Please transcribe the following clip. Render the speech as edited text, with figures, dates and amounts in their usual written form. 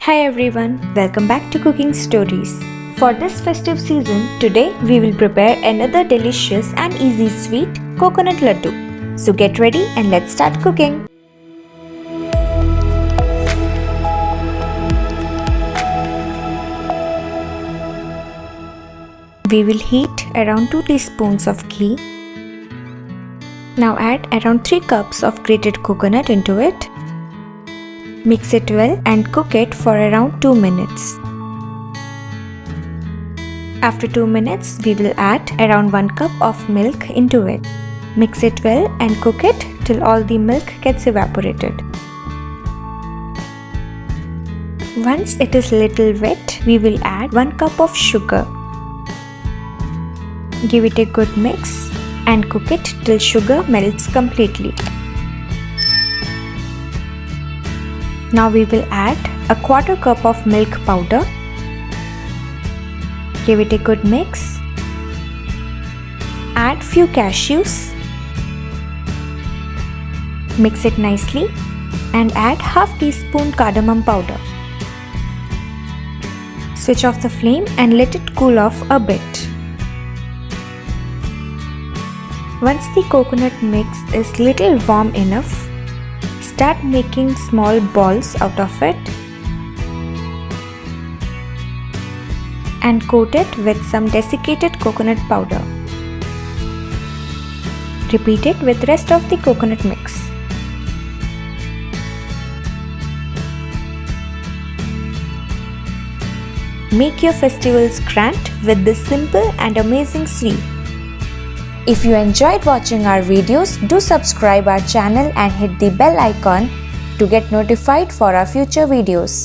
Hi everyone, welcome back to Cooking Stories. For this festive season, today we will prepare another delicious and easy sweet coconut laddu. So get ready and let's start cooking. We will heat around 2 teaspoons of ghee. Now add around 3 cups of grated coconut into it. Mix it well and cook it for around 2 minutes. After 2 minutes, we will add around 1 cup of milk into it. Mix it well and cook it till all the milk gets evaporated. Once it is little wet, we will add 1 cup of sugar. Give it a good mix and cook it till sugar melts completely. Now we will add a 1/4 cup of milk powder. Give it a good mix. Add few cashews. Mix it nicely and add half teaspoon cardamom powder. Switch off the flame and let it cool off a bit. Once the coconut mix is little warm enough, start making small balls out of it and coat it with some desiccated coconut powder. Repeat it with rest of the coconut mix. Make your festivals grand with this simple and amazing sweet. If you enjoyed watching our videos, do subscribe our channel and hit the bell icon to get notified for our future videos.